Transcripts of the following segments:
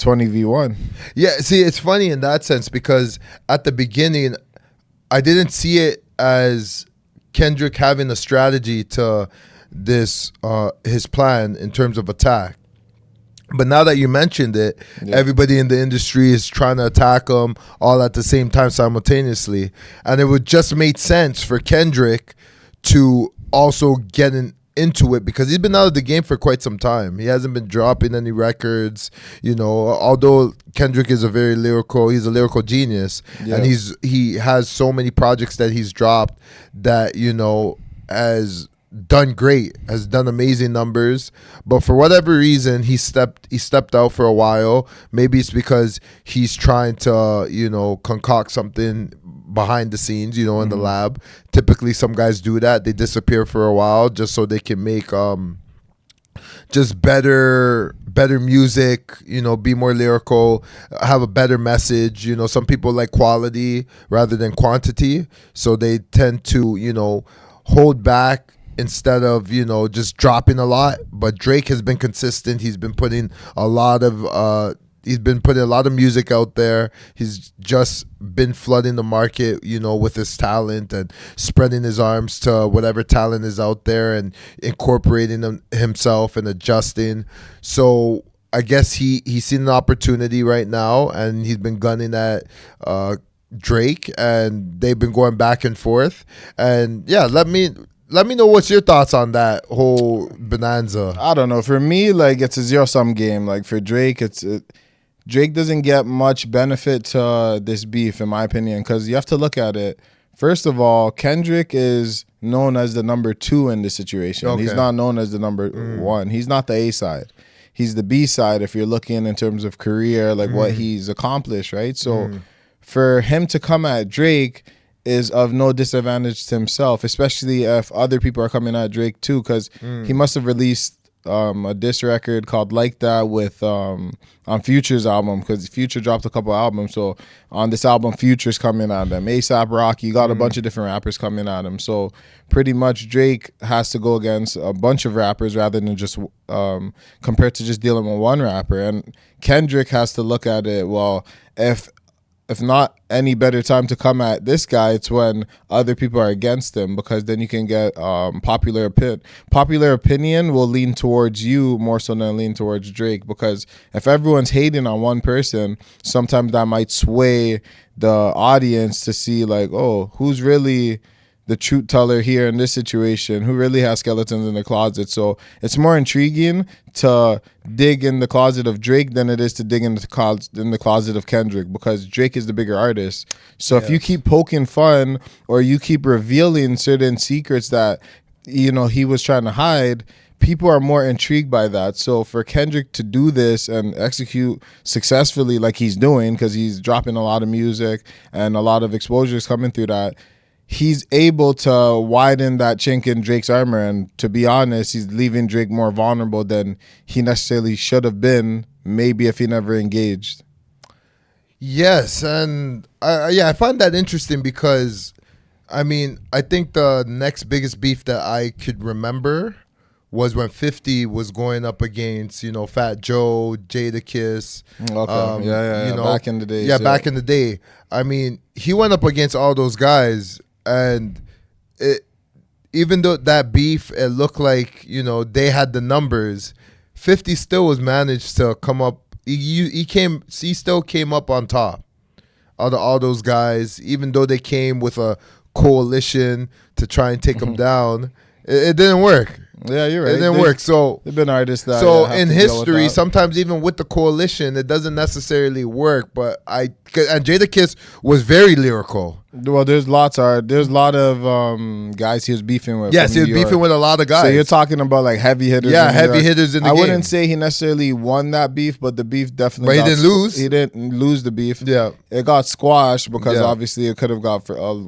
20v1. Yeah, see, it's funny in that sense because at the beginning, I didn't see it as Kendrick having a strategy to this his plan in terms of attack. But now that you mentioned it, everybody in the industry is trying to attack him all at the same time simultaneously. And it would just make sense for Kendrick to also get into it because he's been out of the game for quite some time. He hasn't been dropping any records, although Kendrick is he's a lyrical genius. And he has so many projects that he's dropped that, has done great, has done amazing numbers, but for whatever reason he stepped out for a while. Maybe it's because he's trying to concoct something behind the scenes, in the lab. Typically some guys do that. They disappear for a while just so they can make just better music, be more lyrical, have a better message. Some people like quality rather than quantity, so they tend to hold back instead of just dropping a lot. But Drake has been consistent. He's been putting a lot of music out there. He's just been flooding the market, with his talent and spreading his arms to whatever talent is out there and incorporating himself and adjusting. So I guess he's seen an opportunity right now, and he's been gunning at Drake, and they've been going back and forth. And yeah, let me know what's your thoughts on that whole bonanza. I don't know. For me, it's a zero-sum game. For Drake, Drake doesn't get much benefit to this beef, in my opinion, because you have to look at it. First of all, Kendrick is known as the number 2 in this situation. Okay. He's not known as the number 1. He's not the A side. He's the B side if you're looking in terms of career, what he's accomplished, right? So for him to come at Drake is of no disadvantage to himself, especially if other people are coming at Drake too, because he must have released a diss record called Like That with on Future's album, because Future dropped a couple albums. So on this album, Future's coming at him. A$AP Rocky, got a bunch of different rappers coming at him. So pretty much Drake has to go against a bunch of rappers rather than just compared to just dealing with one rapper. And Kendrick has to look at it, well, if not any better time to come at this guy, it's when other people are against him, because then you can get popular opinion. Popular opinion will lean towards you more so than lean towards Drake, because if everyone's hating on one person, sometimes that might sway the audience to see who's really the truth teller here in this situation, who really has skeletons in the closet. So it's more intriguing to dig in the closet of Drake than it is to dig in the closet of Kendrick, because Drake is the bigger artist. So if you keep poking fun or you keep revealing certain secrets that he was trying to hide, people are more intrigued by that. So for Kendrick to do this and execute successfully like he's doing, because he's dropping a lot of music and a lot of exposures coming through that, he's able to widen that chink in Drake's armor. And to be honest, he's leaving Drake more vulnerable than he necessarily should have been, maybe if he never engaged. Yes, and I find that interesting because, I think the next biggest beef that I could remember was when 50 was going up against, Fat Joe, Jadakiss. Okay, back in the day. Yeah, back in the day. He went up against all those guys, and even though that beef, it looked like, they had the numbers, 50 still was managed to come up. He still came up on top out of all those guys, even though they came with a coalition to try and take him down. It didn't work. Yeah, you're right. It didn't work. So they've been artists that. So in history, sometimes even with the coalition, it doesn't necessarily work. But and Jadakiss was very lyrical. Well, there's a lot of guys he was beefing with. Yes, he was beefing with a lot of guys. So you're talking about heavy hitters. Yeah, heavy hitters in the game. I wouldn't say he necessarily won that beef, but the beef definitely. But he didn't lose. He didn't lose the beef. Yeah, it got squashed because obviously it could have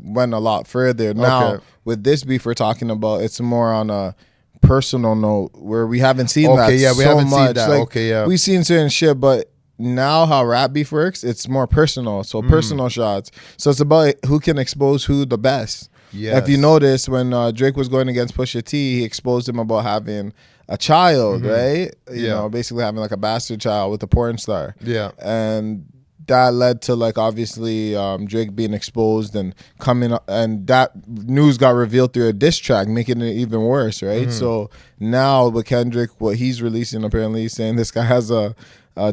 went a lot further. Now with this beef we're talking about, it's more on a personal note where we haven't seen that. Okay, yeah, we haven't seen that. We've seen certain shit, but now how rap beef works, it's more personal. So personal shots. So it's about who can expose who the best. Yes. If you notice, when Drake was going against Pusha T, he exposed him about having a child, Mm-hmm. right? You know, basically having like a bastard child with a porn star. Yeah. And that led to like obviously Drake being exposed and coming up, and that news got revealed through a diss track, making it even worse, right? So now with Kendrick, what he's releasing, apparently he's saying this guy has a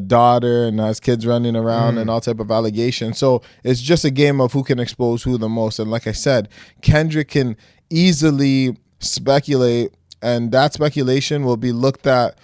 daughter and has kids running around and all type of allegations. So it's just a game of who can expose who the most. And like I said, Kendrick can easily speculate, and that speculation will be looked at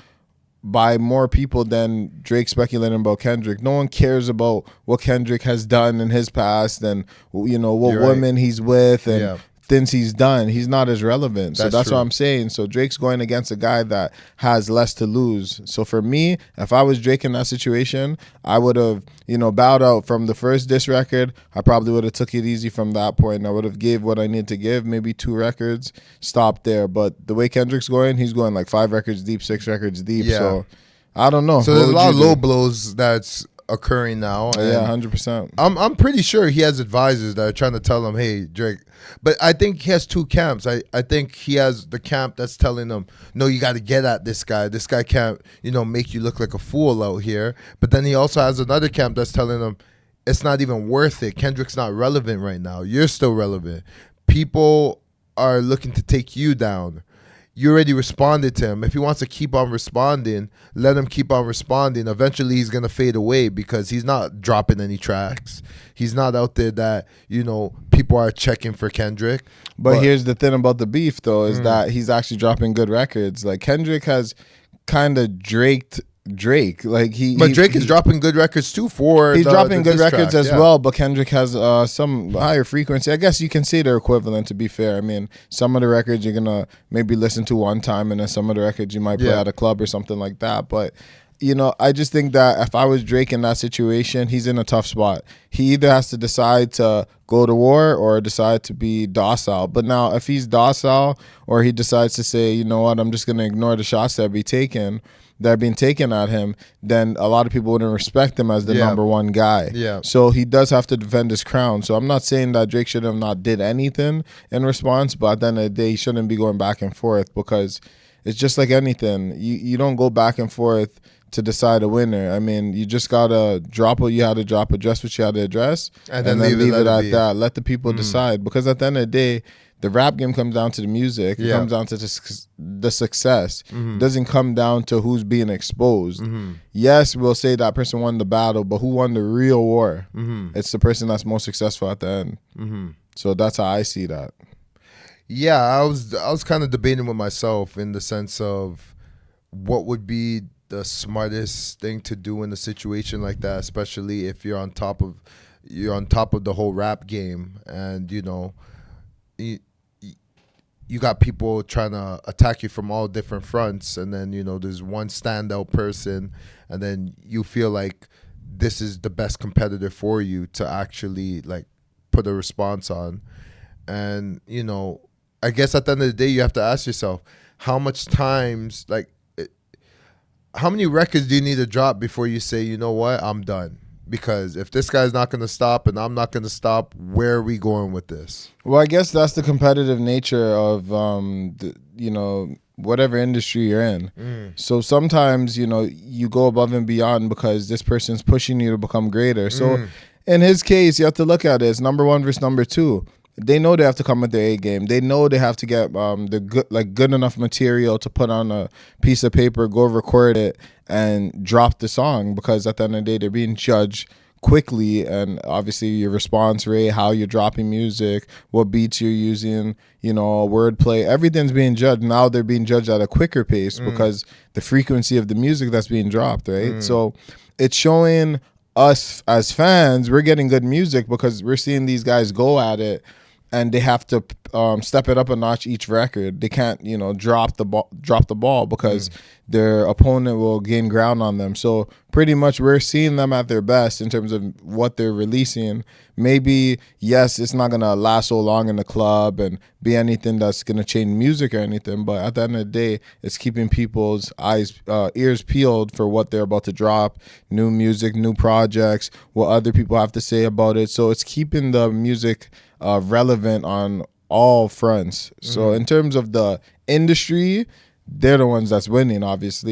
by more people than Drake speculating about Kendrick. No one cares about what Kendrick has done in his past and, you know, what women he's with and things he's done. He's not as relevant. So that's what I'm saying. So Drake's going against a guy that has less to lose. So for me, if I was Drake in that situation, I would have, you know, bowed out from the first diss record. I probably would have took it easy from that point. I would have gave what I need to give, maybe 2 records, stopped there. But the way Kendrick's going, he's going like 5 records deep, 6 records deep. So I don't know. So there's a lot of low blows that's occurring now. Yeah, 100%. I'm pretty sure he has advisors that are trying to tell him, hey, Drake. But I think he has 2 camps. I think he has the camp that's telling him, no, you got to get at this guy. This guy can't, you know, make you look like a fool out here. But then he also has another camp that's telling him, it's not even worth it. Kendrick's not relevant right now. You're still relevant. People are looking to take you down. You already responded to him. If he wants to keep on responding, let him keep on responding. Eventually, he's going to fade away because he's not dropping any tracks. He's not out there that, you know, people are checking for Kendrick. But here's the thing about the beef, though, is that he's actually dropping good records. Like, Kendrick has kind of Drake. Like Drake is dropping good records too. He's dropping good records as well, but Kendrick has some higher frequency. I guess you can say they're equivalent, to be fair. I mean, some of the records you're gonna maybe listen to one time, and then some of the records you might play at a club or something like that. But you know, I just think that if I was Drake in that situation, he's in a tough spot. He either has to decide to go to war or decide to be docile. But now, if he's docile, or he decides to say, you know what, I'm just gonna ignore the shots that are being taken at him, then a lot of people wouldn't respect him as the number one guy. Yeah. So he does have to defend his crown. So I'm not saying that Drake should have not did anything in response, but at the end of the day, he shouldn't be going back and forth, because it's just like anything. You don't go back and forth to decide a winner. I mean, you just gotta drop what you had to drop, address what you had to address, and then leave it at that. Let the people decide, because at the end of the day, the rap game comes down to the music. It comes down to the success. It doesn't come down to who's being exposed. Yes, we'll say that person won the battle, but who won the real war? It's the person that's most successful at the end. So that's how I see that. Yeah, I was kind of debating with myself in the sense of what would be the smartest thing to do in a situation like that, especially if you're on top of the whole rap game, and you know, you got people trying to attack you from all different fronts, and then, you know, there's one standout person, and then you feel like this is the best competitor for you to actually like put a response on. And, you know, I guess at the end of the day, you have to ask yourself, how many records do you need to drop before you say, you know what, I'm done? Because if this guy's not going to stop and I'm not going to stop, where are we going with this? Well, I guess that's the competitive nature of, you know, whatever industry you're in. So sometimes, you know, you go above and beyond because this person's pushing you to become greater. So in his case, you have to look at it as number one versus number two. They know they have to come with their A game. They know they have to get the good enough material to put on a piece of paper, go record it, and drop the song, because at the end of the day, they're being judged quickly, and obviously your response rate, how you're dropping music, what beats you're using, you know, wordplay, everything's being judged. Now they're being judged at a quicker pace because the frequency of the music that's being dropped, right? So it's showing us as fans, we're getting good music because we're seeing these guys go at it, and they have to step it up a notch each record. They can't, you know, drop the ball because their opponent will gain ground on them. So pretty much we're seeing them at their best in terms of what they're releasing. Maybe, yes, it's not going to last so long in the club and be anything that's going to change music or anything, but at the end of the day, it's keeping people's ears peeled for what they're about to drop, new music, new projects, what other people have to say about it. So it's keeping the music relevant on all fronts. So in terms of the industry, they're the ones that's winning, obviously.